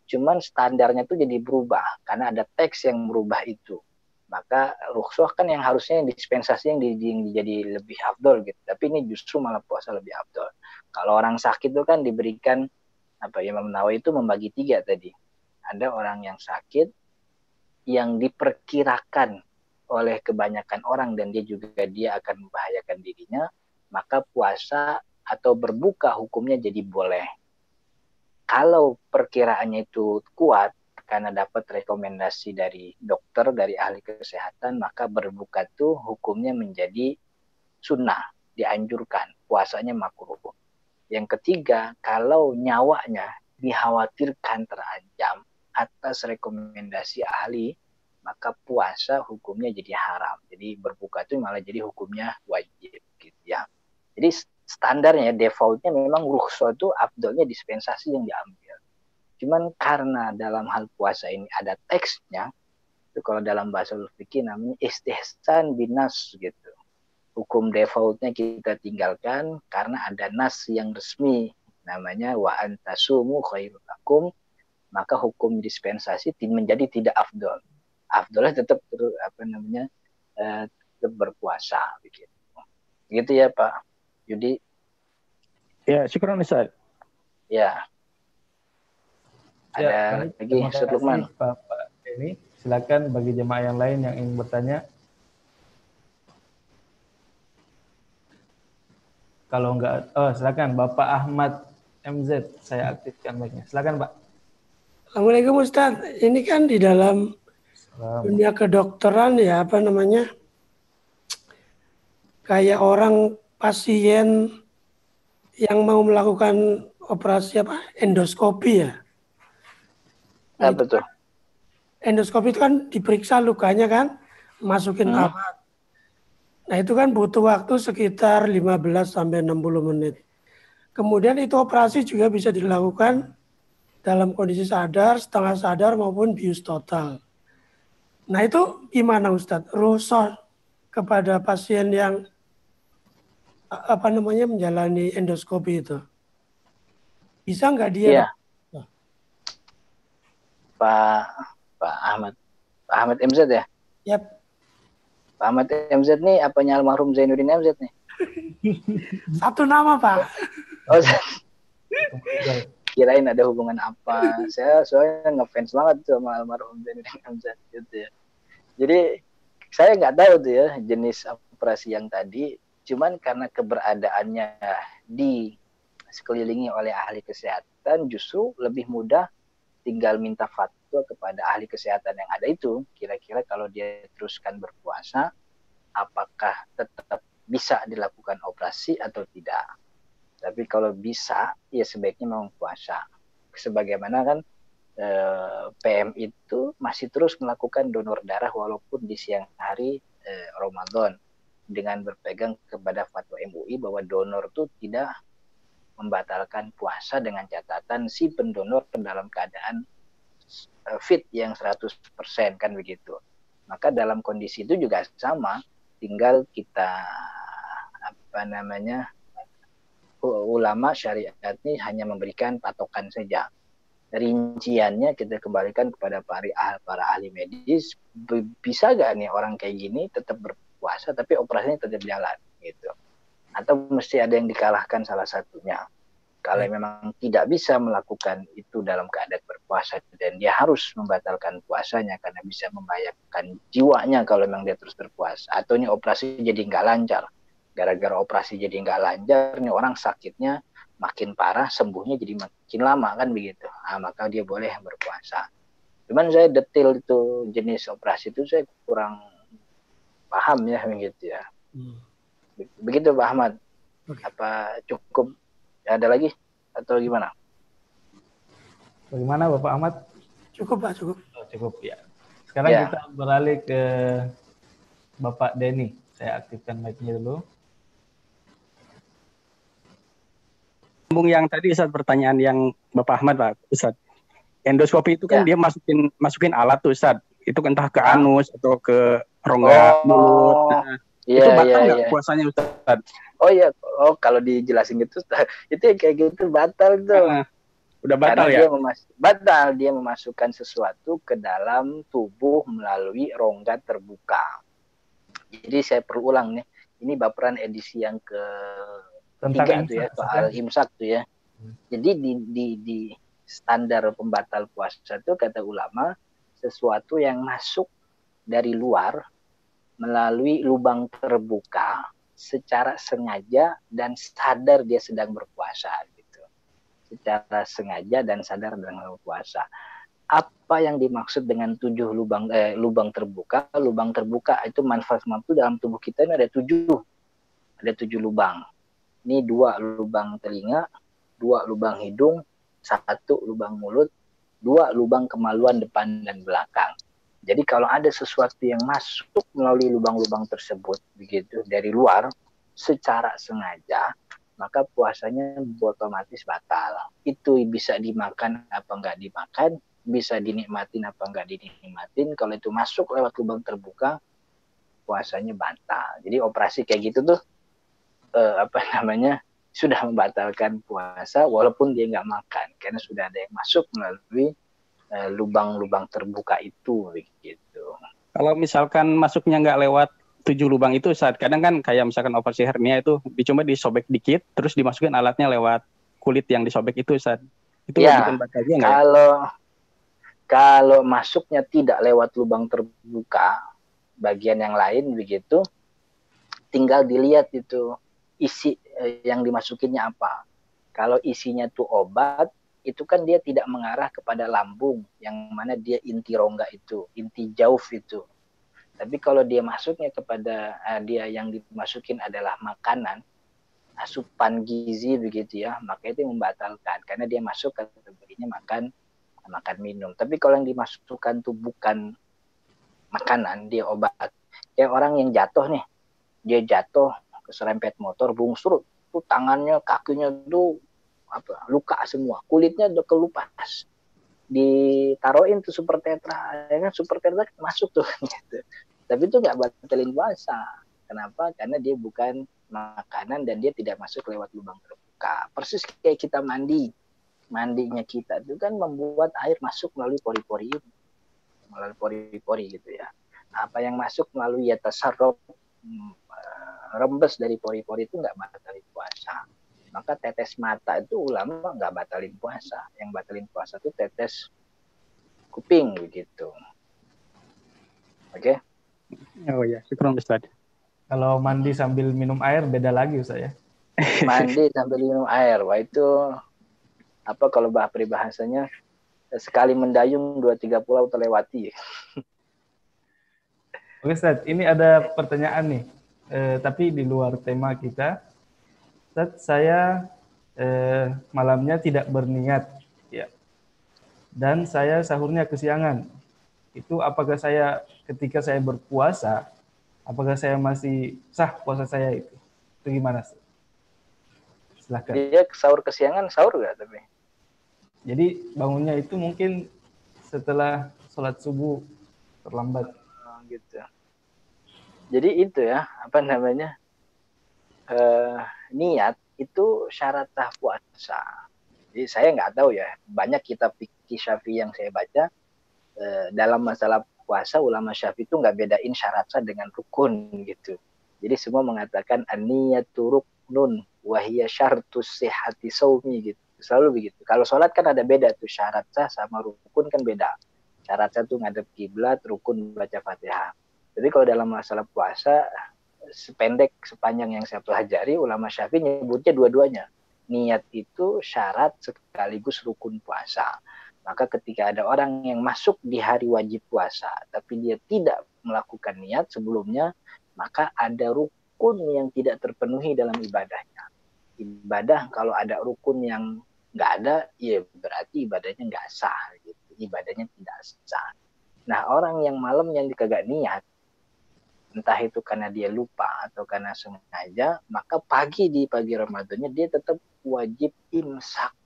cuman standarnya tuh jadi berubah karena ada teks yang merubah itu. Maka rukhsah kan yang harusnya yang dispensasi yang jadi lebih afdol gitu, tapi ini justru malah puasa lebih afdol. Kalau orang sakit itu kan diberikan Imam Nawawi itu membagi 3 tadi. Ada orang yang sakit yang diperkirakan oleh kebanyakan orang dan dia akan membahayakan dirinya, maka puasa atau berbuka hukumnya jadi boleh. Kalau perkiraannya itu kuat karena dapat rekomendasi dari dokter, dari ahli kesehatan, maka berbuka itu hukumnya menjadi sunnah, dianjurkan, puasanya makruh. Yang ketiga, kalau nyawanya dikhawatirkan terancam atas rekomendasi ahli, maka puasa hukumnya jadi haram. Jadi berbuka itu malah jadi hukumnya wajib gitu ya. Jadi standarnya, defaultnya memang rukhsah itu afdolnya dispensasi yang diambil. Cuman karena dalam hal puasa ini ada teksnya, itu kalau dalam bahasa fikih namanya istihsan binas gitu. Hukum defaultnya kita tinggalkan karena ada nas yang resmi namanya wa antasumu khairul lakum, maka hukum dispensasi menjadi tidak afdol. Afdolnya tetap tetap berpuasa begitu. Begitu ya Pak Yudi. Ya, syukran Ustaz. Ya. Ada lagi Ustaz Lukman. Bapak ini silakan bagi jemaah yang lain yang ingin bertanya. Kalau enggak, silakan Bapak Ahmad MZ, saya aktifkan mic-nya. Silakan Pak. Assalamualaikum Ustaz. Ini kan di dalam dunia kedokteran ya kayak orang pasien yang mau melakukan operasi endoskopi ya. Nah, Betul. Endoskopi itu kan diperiksa lukanya kan, masukin alat. Nah itu kan butuh waktu sekitar 15 sampai 60 menit. Kemudian itu operasi juga bisa dilakukan dalam kondisi sadar, setengah sadar maupun bius total. Nah itu gimana Ustadz? Rukhsah kepada pasien yang menjalani endoskopi itu, bisa nggak dia? Iya. Pak Ahmad MZ ya? Yap. Pak Ahmad MZ nih apanya almarhum Zainuddin MZ nih? Satu nama Pak. Oh, kirain ada hubungan apa. Saya soalnya ngefans banget sama almarhum Zainuddin MZ gitu ya. Jadi saya nggak tahu tuh ya jenis operasi yang tadi. Cuman karena keberadaannya di sekelilingi oleh ahli kesehatan, justru lebih mudah tinggal minta fatwa kepada ahli kesehatan yang ada itu. Kira-kira kalau dia teruskan berpuasa, apakah tetap bisa dilakukan operasi atau tidak. Tapi kalau bisa, ya sebaiknya memang puasa. Sebagaimana kan PM itu masih terus melakukan donor darah walaupun di siang hari Ramadan, dengan berpegang kepada fatwa MUI bahwa donor itu tidak membatalkan puasa dengan catatan si pendonor dalam keadaan fit yang 100% kan begitu. Maka dalam kondisi itu juga sama, tinggal kita ulama syariat ini hanya memberikan patokan saja. Rinciannya kita kembalikan kepada para ahli medis, bisa gak nih orang kayak gini tetap berpuasa tapi operasinya tetap jalan gitu, atau mesti ada yang dikalahkan salah satunya. Kalau memang tidak bisa melakukan itu dalam keadaan berpuasa dan dia harus membatalkan puasanya karena bisa membahayakan jiwanya kalau memang dia terus berpuasa, atau ini operasi jadi nggak lancar, gara-gara operasi jadi nggak lancar nih orang sakitnya makin parah, sembuhnya jadi makin lama kan begitu, maka dia boleh berpuasa. Cuman saya detail itu jenis operasi itu saya kurang paham ya begitu ya. Begitu Pak Ahmad. Apa cukup? Ada lagi atau gimana? Bagaimana Bapak Ahmad? Cukup Pak, cukup. Oh, cukup ya. Sekarang kita beralih ke Bapak Denny. Saya aktifkan mic-nya dulu. Sambung yang tadi Ustaz, pertanyaan yang Bapak Ahmad Pak Ustaz. Endoskopi itu kan dia masukin alat tuh Ustaz. Itu entah ke anus atau ke rongga mulut. Nah, itu batal nggak puasanya Ustaz? Oh iya, kalau dijelasin gitu, itu kayak gitu batal tuh. Udah batal. Karena batal dia memasukkan sesuatu ke dalam tubuh melalui rongga terbuka. Jadi saya perulang nih, ini baperan edisi yang ketiga tuh ya, soal imsak tuh ya. Jadi di standar pembatal puasa itu kata ulama, sesuatu yang masuk dari luar melalui lubang terbuka secara sengaja dan sadar dia sedang berpuasa gitu. Secara sengaja dan sadar sedang berpuasa. Apa yang dimaksud dengan 7 lubang terbuka? Lubang terbuka itu manfaat dalam tubuh kita ini ada 7. Ada 7 lubang. Ini 2 lubang telinga, 2 lubang hidung, 1 lubang mulut, 2 lubang kemaluan depan dan belakang. Jadi kalau ada sesuatu yang masuk melalui lubang-lubang tersebut begitu dari luar secara sengaja, maka puasanya otomatis batal. Itu bisa dimakan apa enggak dimakan, bisa dinikmatin apa enggak dinikmatin. Kalau itu masuk lewat lubang terbuka, puasanya batal. Jadi operasi kayak gitu tuh sudah membatalkan puasa walaupun dia nggak makan karena sudah ada yang masuk melalui lubang-lubang terbuka itu begitu. Kalau misalkan masuknya nggak lewat 7 lubang itu saat kadang kan kayak misalkan operasi hernia itu cuma disobek dikit terus dimasukin alatnya lewat kulit yang disobek itu saat itu bikin batal juga nggak ya? Kalau masuknya tidak lewat lubang terbuka bagian yang lain begitu, tinggal dilihat itu isi yang dimasukinnya apa. Kalau isinya tuh obat, itu kan dia tidak mengarah kepada lambung, yang mana dia inti rongga itu, inti jauf itu. Tapi kalau dia masuknya kepada dia yang dimasukin adalah makanan, asupan gizi begitu ya, maka itu membatalkan karena dia masuk kategorinya makan minum. Tapi kalau yang dimasukkan tuh bukan makanan, dia obat. Kayak orang yang jatuh nih, dia jatuh keserempet motor, bungsur, tuh tangannya, kakinya tuh luka semua, kulitnya udah kelupas, ditaruhin tuh super tetra, ya kan super tetra masuk tuh gitu. Tapi itu nggak batalin puasa. Kenapa? Karena dia bukan makanan dan dia tidak masuk lewat lubang terbuka. Persis kayak kita mandinya kita itu kan membuat air masuk melalui pori-pori gitu ya. Apa yang masuk melalui tasarruf rembes dari pori-pori itu nggak batalin puasa. Maka tetes mata itu ulama nggak batalin puasa. Yang batalin puasa itu tetes kuping begitu. Oke? Oh ya, syukur Ustaz. Kalau mandi sambil minum air beda lagi Ustaz ya. Mandi sambil minum air, wah itu apa kalau peribahasanya sekali mendayung 2-3 pulau terlewati. Oke Ustaz, ini ada pertanyaan nih. Tapi di luar tema kita. Ustaz, saya malamnya tidak berniat ya. Dan saya sahurnya kesiangan. Itu apakah saya ketika saya berpuasa, apakah saya masih sah puasa saya itu? Itu gimana? Silahkan. Dia sahur kesiangan, sahur nggak tapi? Jadi bangunnya itu mungkin setelah sholat subuh terlambat. Gitu. Jadi itu ya, apa namanya, niat itu syarat sah puasa. Jadi saya nggak tahu ya, banyak kitab fikih Syafi'i yang saya baca, dalam masalah puasa ulama Syafi'i itu nggak bedain syarat sah dengan rukun gitu. Jadi semua mengatakan an-niyatu ruknun wa hiya syartus sihhati shaumi gitu. Selalu begitu. Kalau sholat kan ada beda tuh, syarat sah sama rukun kan beda. Syarat sah tuh ngadep kiblat, rukun baca Fatihah. Tapi kalau dalam masalah puasa, sepanjang yang saya pelajari, ulama Syafi'i nyebutnya dua-duanya. Niat itu syarat sekaligus rukun puasa. Maka ketika ada orang yang masuk di hari wajib puasa, tapi dia tidak melakukan niat sebelumnya, maka ada rukun yang tidak terpenuhi dalam ibadahnya. Ibadah kalau ada rukun yang nggak ada, ya berarti ibadahnya nggak sah. Gitu. Ibadahnya tidak sah. Nah, orang yang malam yang kagak niat, entah itu karena dia lupa atau karena sengaja, maka di pagi Ramadannya dia tetap wajib imsak.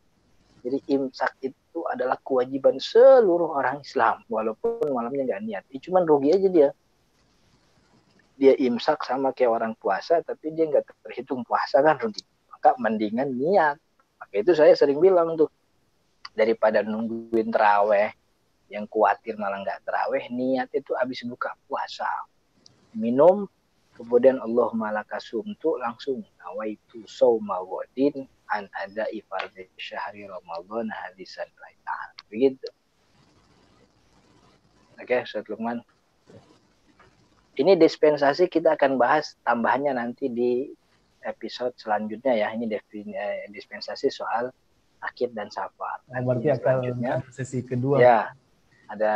Jadi imsak itu adalah kewajiban seluruh orang Islam, walaupun malamnya nggak niat. Cuman rugi aja dia. Dia imsak sama kayak orang puasa, tapi dia nggak terhitung puasa kan rugi. Maka mendingan niat. Maka itu saya sering bilang tuh, daripada nungguin terawih, yang khawatir malah nggak terawih, niat itu habis buka puasa. Minum, kemudian Allahumma laka sumtu, langsung nawaitu sawma ghadin an ada fardhi syahri Ramadan hadisan lain. Begitu. Oke, Ustaz Lukman. Ini dispensasi kita akan bahas tambahannya nanti di episode selanjutnya ya. Ini dispensasi soal akid dan safar. Berarti akan sesi kedua. Ya, ada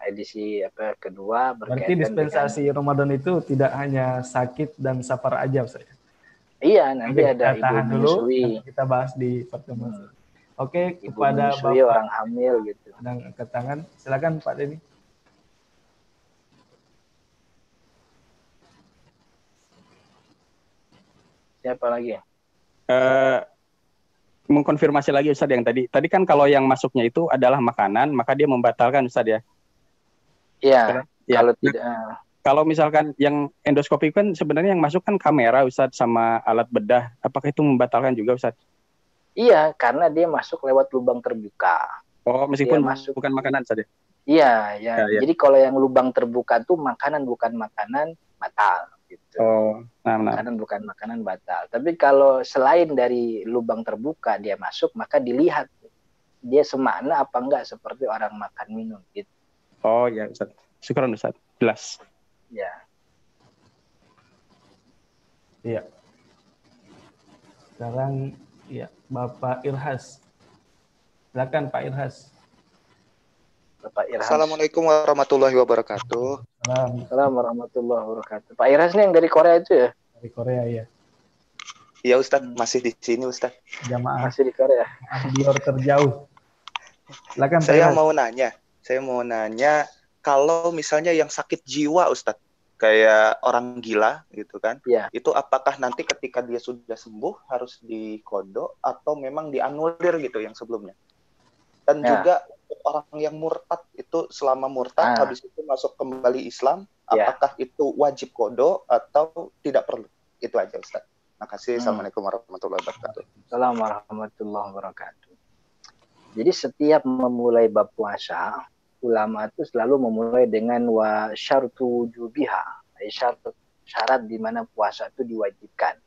edisi kedua berkaitan. Berarti dispensasi dengan Ramadan itu tidak hanya sakit dan safar aja, Ustaz. Iya, nanti ada ibu menyusui. Kita bahas di pertemuan. Oke, ibu kepada menyusui, Bapak orang hamil gitu. Sedang angkat tangan, silakan Pak Denny. Siapa lagi? Mengkonfirmasi lagi Ustaz yang tadi. Tadi kan kalau yang masuknya itu adalah makanan, maka dia membatalkan Ustaz ya? Iya, ya. Kalau tidak. Kalau misalkan yang endoskopi kan sebenarnya yang masuk kan kamera Ustaz sama alat bedah. Apakah itu membatalkan juga Ustaz? Iya, karena dia masuk lewat lubang terbuka. Oh, meskipun bukan makanan Ustaz ya? Iya, ya. Jadi kalau yang lubang terbuka tuh makanan bukan makanan batal. Gitu. Oh, makanan bukan makanan batal. Tapi kalau selain dari lubang terbuka dia masuk, maka dilihat dia semakna apa enggak seperti orang makan minum gitu. Oh ya Ustaz. Syukran Ustaz. Jelas. Ya. Iya. Sekarang ya Bapak Irhas. Silakan Pak Irhas. Bapak Irhas. Assalamualaikum warahmatullahi wabarakatuh. Assalamualaikum warahmatullahi wabarakatuh. Pak Irhas nih yang dari Korea itu ya? Dari Korea ya. Iya Ustaz, masih di sini Ustaz. Jamaah. Masih di Korea. Biar terjauh. Silakan Pak Saya Irhas. mau nanya kalau misalnya yang sakit jiwa Ustaz, kayak orang gila gitu kan. Ya. Itu apakah nanti ketika dia sudah sembuh harus dikodok atau memang dianulir gitu yang sebelumnya? Dan juga orang yang murtad itu selama murtad habis itu masuk kembali Islam, apakah itu wajib kodok atau tidak perlu? Itu aja Ustaz. Makasih. Assalamualaikum warahmatullahi wabarakatuh. Assalamualaikum warahmatullahi wabarakatuh. Jadi setiap memulai bab puasa, ulama itu selalu memulai dengan wa syartu jubiha, syarat di mana puasa itu diwajibkan.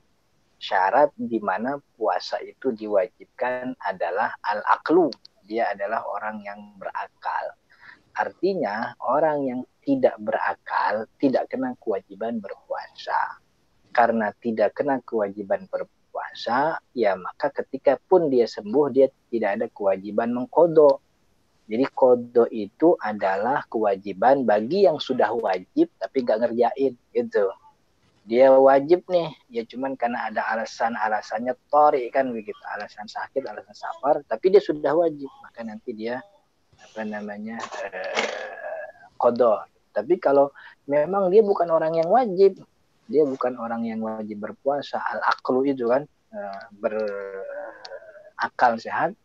Syarat di mana puasa itu diwajibkan adalah al-aqlu. Dia adalah orang yang berakal. Artinya orang yang tidak berakal tidak kena kewajiban berpuasa. Karena tidak kena kewajiban berpuasa, ya maka ketika pun dia sembuh dia tidak ada kewajiban mengqadha. Jadi qadha itu adalah kewajiban bagi yang sudah wajib tapi nggak ngerjain gitu. Dia wajib nih, ya cuman karena ada alasannya tori kan begitu, alasan sakit, alasan safar, tapi dia sudah wajib, maka nanti dia qadha. Tapi kalau memang dia bukan orang yang wajib, dia bukan orang yang wajib berpuasa, al-aqlu itu kan berakal sehat,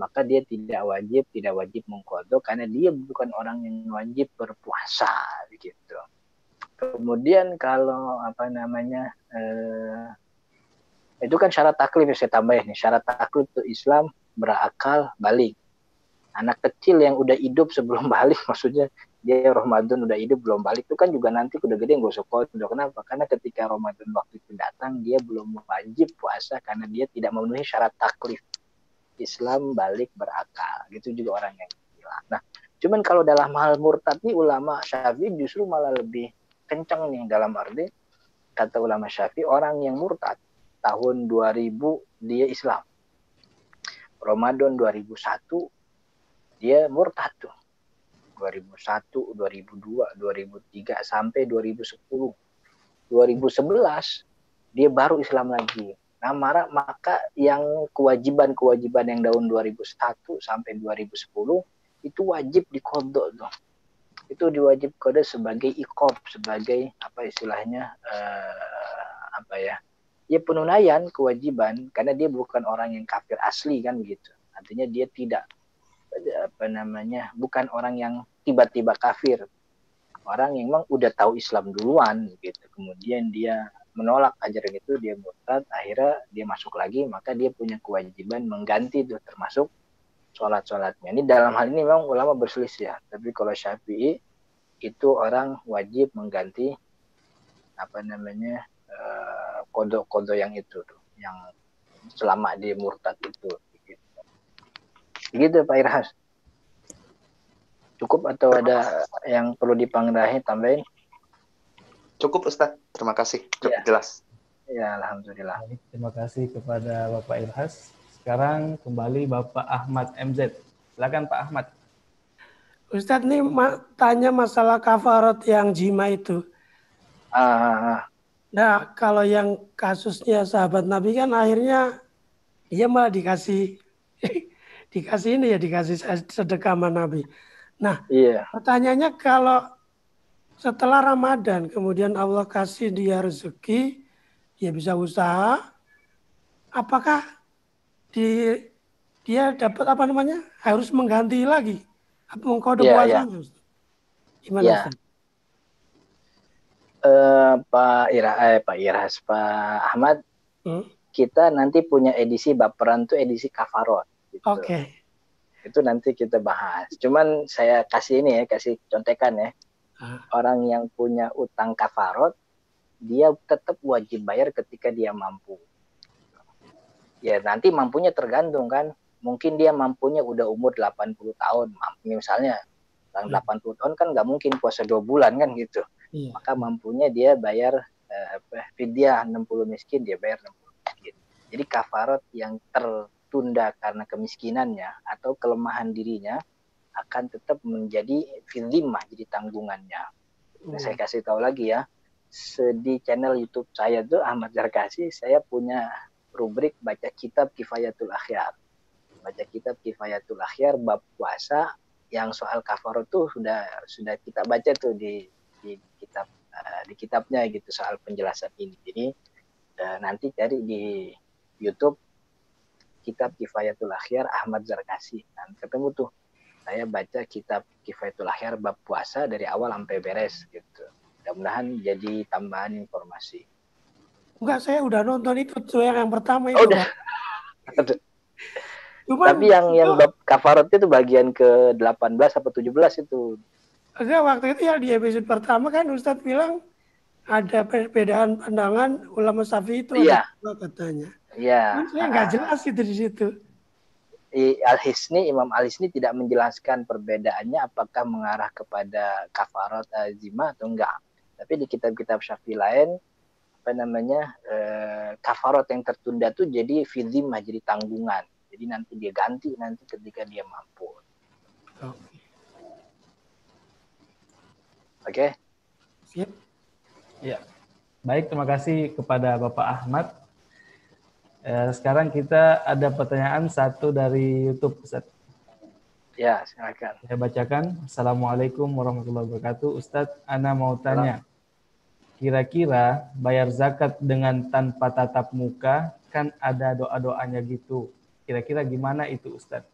maka dia tidak wajib mengqadha karena dia bukan orang yang wajib berpuasa begitu. Kemudian kalau itu kan syarat taklif, saya tambahin nih, syarat taklif itu Islam, berakal, balik. Anak kecil yang udah hidup sebelum balik, maksudnya dia Ramadan udah hidup belum balik, itu kan juga nanti udah gede nggak usah qadha. Kenapa? Karena ketika Ramadan waktu itu datang dia belum wajib puasa karena dia tidak memenuhi syarat taklif. Islam balik berakal, gitu juga orang yang gila. Nah, cuman kalau dalam hal murtad nih ulama Syafi'i justru malah lebih kencang nih, dalam arti kata ulama Syafi'i orang yang murtad tahun 2000 dia Islam. Ramadan 2001 dia murtad tuh. 2001, 2002, 2003 sampai 2010. 2011 dia baru Islam lagi. Nah, maka yang kewajiban yang tahun 2001 sampai 2010 itu wajib dikodok tuh. Itu diwajib kode sebagai iqab, sebagai apa istilahnya ya penunaian kewajiban, karena dia bukan orang yang kafir asli kan begitu. Artinya dia tidak bukan orang yang tiba-tiba kafir, orang yang memang udah tahu Islam duluan gitu, kemudian dia menolak ajaran itu, dia murtad, akhirnya dia masuk lagi, maka dia punya kewajiban mengganti itu, termasuk sholatnya. Ini dalam hal ini memang ulama berselisih ya, tapi kalau Syafi'i itu orang wajib mengganti kodok yang itu tuh, yang selama dia murtad itu. Gitu Pak Irhas. Cukup atau ada yang perlu dipangdahi tambahin? Cukup Ustadz, terima kasih. Cukup jelas. Ya, alhamdulillah. Baik, terima kasih kepada Bapak Irhas. Sekarang kembali Bapak Ahmad MZ. Silakan Pak Ahmad. Ustadz nih tanya masalah kafarat yang jima itu. Nah, kalau yang kasusnya sahabat Nabi kan akhirnya dia malah dikasih sedekah sama Nabi. Nah, pertanyaannya kalau setelah Ramadan kemudian Allah kasih dia rezeki, dia bisa usaha, apakah dia dapat harus mengganti lagi mengkode puasanya? Gimana Ustaz? Pak Ahmad, kita nanti punya edisi baperan tuh edisi kafarot. Gitu. Oke. Itu nanti kita bahas. Cuman saya kasih contekan ya. Orang yang punya utang kafarot, dia tetap wajib bayar ketika dia mampu. Ya nanti mampunya tergantung kan. Mungkin dia mampunya udah umur 80 tahun. Misalnya, 80 tahun kan nggak mungkin puasa 2 bulan kan gitu. Iya. Maka mampunya dia bayar fidyah 60 miskin, dia bayar 60 miskin. Jadi kafarot yang tertunda karena kemiskinannya atau kelemahan dirinya akan tetap menjadi filimah, jadi tanggungannya. Nah, saya kasih tahu lagi ya, di channel YouTube saya tuh Ahmad Zarkasi, saya punya rubrik baca kitab Kifayatul Akhyar. Baca kitab Kifayatul Akhyar bab puasa yang soal kafarot tuh sudah kita baca tuh di kitabnya gitu, soal penjelasan ini. Jadi nanti cari di YouTube kitab Kifayatul Akhyar Ahmad Zarkasi. Nah, ketemu tuh. Saya baca kitab Kifayatul Akhyar bab puasa dari awal sampai beres gitu. Mudah-mudahan jadi tambahan informasi. Enggak, saya udah nonton itu tuh yang pertama itu. Udah. Tapi yang bab kafarat itu bagian ke 18 atau 17 itu. Enggak, waktu itu ya di episode pertama kan Ustadz bilang ada perbedaan pandangan ulama Syafi'i itu ada katanya. Iya. Saya nggak jelas itu di situ. Imam Al-Hisni tidak menjelaskan perbedaannya apakah mengarah kepada kafarat azimah atau enggak. Tapi di kitab-kitab Syafi'i lain kafarat yang tertunda tuh jadi fidzimah, jadi tanggungan. Jadi nanti dia ganti nanti ketika dia mampu. Oke. Siap. Ya. Baik, terima kasih kepada Bapak Ahmad. Sekarang kita ada pertanyaan satu dari YouTube, Ustaz. Ya, silakan. Saya bacakan. Assalamualaikum warahmatullahi wabarakatuh. Ustadz, ana mau tanya. Kira-kira bayar zakat dengan tanpa tatap muka, kan ada doa-doanya gitu. Kira-kira gimana itu, Ustadz?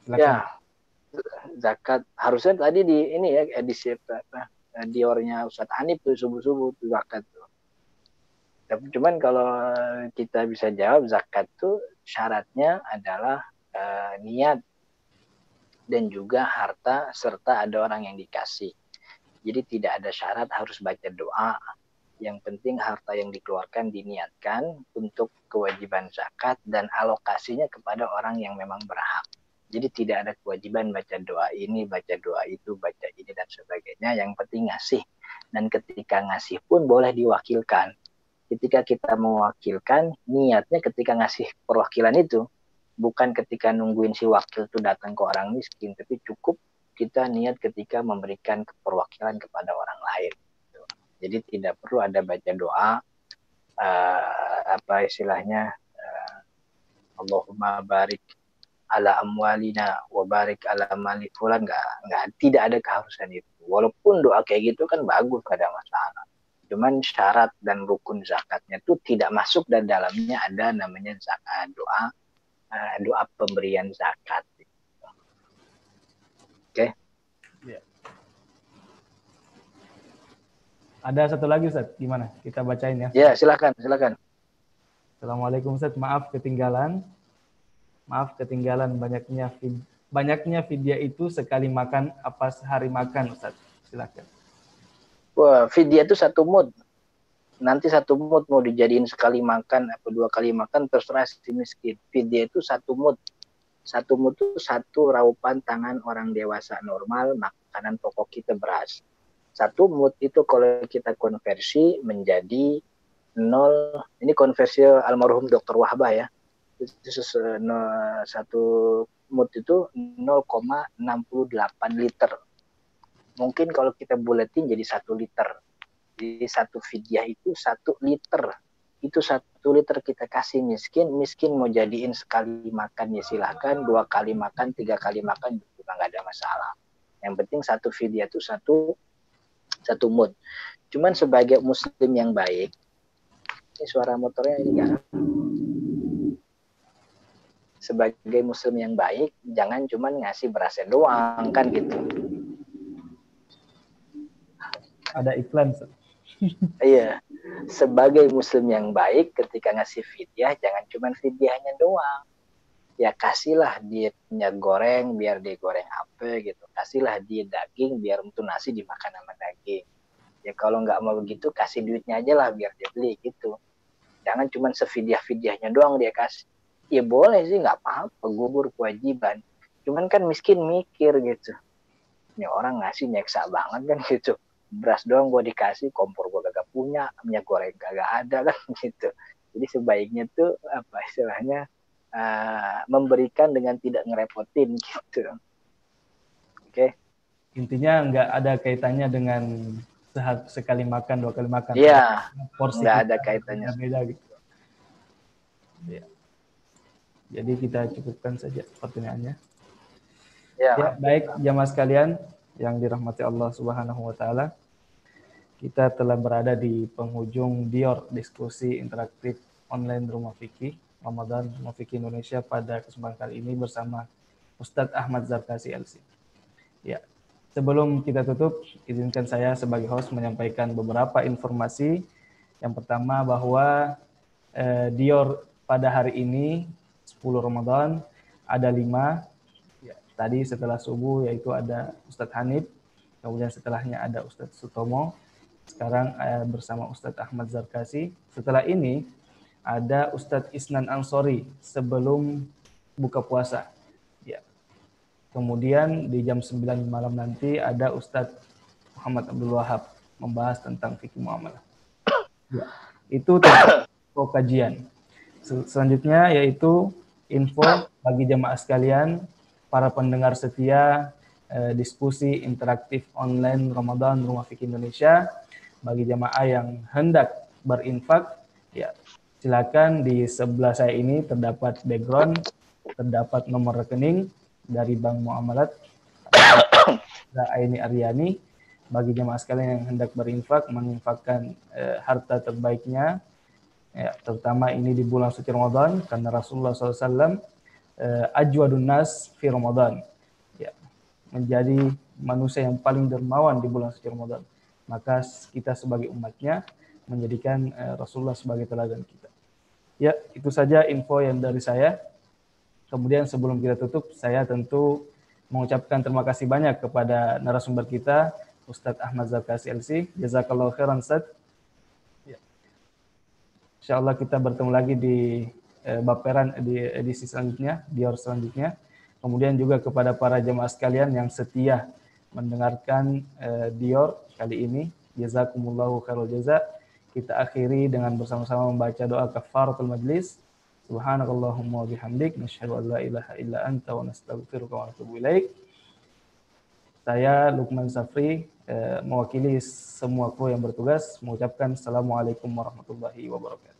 Silakan. Ya, zakat. Harusnya tadi di ini ya, edisi diornya Ustadz Hanif tuh, subuh-subuh tuh zakat tuh. Cuman kalau kita bisa jawab, zakat tuh syaratnya adalah niat dan juga harta serta ada orang yang dikasih. Jadi tidak ada syarat harus baca doa. Yang penting harta yang dikeluarkan diniatkan untuk kewajiban zakat dan alokasinya kepada orang yang memang berhak. Jadi tidak ada kewajiban baca doa ini, baca doa itu, baca ini dan sebagainya. Yang penting ngasih. Dan ketika ngasih pun boleh diwakilkan. Ketika kita mewakilkan, niatnya ketika ngasih perwakilan itu, bukan ketika nungguin si wakil itu datang ke orang miskin, tapi cukup kita niat ketika memberikan perwakilan kepada orang lain. Jadi tidak perlu ada baca doa, apa istilahnya, Allahumma barik ala amwalina wa barik ala mali fulan, tidak ada keharusan itu. Walaupun doa kayak gitu kan bagus, gak ada masalah. Cuman syarat dan rukun zakatnya itu tidak masuk, dan dalamnya ada namanya zakat, doa pemberian zakat. Oke. Ya. Ada satu lagi Ustaz, gimana? Kita bacain ya. Ya, silakan. Assalamualaikum Ustaz, maaf ketinggalan banyaknya vidya itu sekali makan apa sehari makan Ustaz? Silakan. Wah, vidya itu satu mud. Nanti satu mud mau dijadiin sekali makan apa 2 kali makan, terserah si miskin. Vidya itu satu mud. Satu mud itu 1 raupan tangan orang dewasa normal, makanan pokok kita beras. 1 mud itu kalau kita konversi menjadi 0, ini konversi almarhum Dr. Wahbah ya. Itu 1 mud itu 0,68 liter. Mungkin kalau kita buletin jadi 1 liter. Jadi 1 fidyah itu 1 liter. Itu 1 liter kita kasih miskin mau jadiin sekali makan ya silahkan, 2 kali makan, 3 kali makan juga nggak ada masalah. Yang penting 1 fidyah itu 1 mud. Cuman sebagai muslim yang baik, ini suara motornya ini kan. Sebagai muslim yang baik, jangan cuma ngasih berasnya doang kan gitu. Ada iklan. Iya. Sebagai muslim yang baik, ketika ngasih fidyah, jangan cuma fidyahnya doang. Ya kasihlah dia minyak goreng, biar dia goreng apa gitu. Kasihlah dia daging, biar untuk nasi dimakan sama daging. Ya kalau nggak mau begitu, kasih duitnya aja lah, biar dia beli gitu. Jangan cuma sefidyah-fidyahnya doang dia kasih. Ya boleh sih, nggak apa-apa, gugur kewajiban. Cuman kan miskin mikir gitu. Ini orang ngasih nyeksa banget kan gitu. Beras doang gue dikasih, kompor gue gak punya, minyak goreng gak ada kan gitu. Jadi sebaiknya tuh apa istilahnya, memberikan dengan tidak ngerepotin gitu. Oke. Intinya nggak ada kaitannya dengan sekali makan, 2 kali makan. Iya. Porsi nggak ada kaitannya. Beda gitu. Ya. Jadi kita cukupkan saja pertanyaannya. Ya, baik jamaah sekalian yang dirahmati Allah Subhanahu wa taala. Kita telah berada di penghujung Dior diskusi interaktif online Rumah Fikih Ramadan Rumah Fikih Indonesia pada kesempatan kali ini bersama Ustadz Ahmad Zarkasi LC. Ya, sebelum kita tutup, izinkan saya sebagai host menyampaikan beberapa informasi. Yang pertama bahwa Dior pada hari ini 10 Ramadan ada 5. Ya, tadi setelah subuh yaitu ada Ustadz Hanif, kemudian setelahnya ada Ustadz Sutomo, sekarang bersama Ustadz Ahmad Zarkasi. Setelah ini ada Ustadz Isnan Ansori sebelum buka puasa. Ya. Kemudian di jam 9 malam nanti ada Ustadz Muhammad Abdul Wahab membahas tentang fikih muamalah. Ya. Itu kajian. Selanjutnya yaitu info bagi jamaah sekalian, para pendengar setia diskusi interaktif online Ramadan Rumah Fikih Indonesia. Bagi jamaah yang hendak berinfak, ya silakan di sebelah saya ini terdapat background, terdapat nomor rekening dari Bank Muamalat Aini Aryani. Bagi jamaah sekalian yang hendak berinfak, menginfakkan harta terbaiknya, ya, terutama ini di bulan suci Ramadan, karena Rasulullah SAW ajwadun nas fi Ramadan, ya, menjadi manusia yang paling dermawan di bulan suci Ramadan. Maka kita sebagai umatnya menjadikan Rasulullah sebagai teladan kita. Ya, itu saja info yang dari saya. Kemudian sebelum kita tutup, saya tentu mengucapkan terima kasih banyak kepada narasumber kita, Ustadz Ahmad Zarkasi LC. Jazakallahu khairan, Ustadz. Ya. Insyaallah kita bertemu lagi di Baperan di edisi selanjutnya, Dior selanjutnya. Kemudian juga kepada para jemaah sekalian yang setia mendengarkan Dior kali ini, jazakumullahu khairul jaza. Kita akhiri dengan bersama-sama membaca doa kafaratul majlis. Subhanakallahumma wa bihamdik nasyhadu an la ilaha illa anta wa nastaghfiruka wa natubu ilaik. Saya Lukman Safri mewakili semua kru yang bertugas mengucapkan Assalamualaikum warahmatullahi wabarakatuh.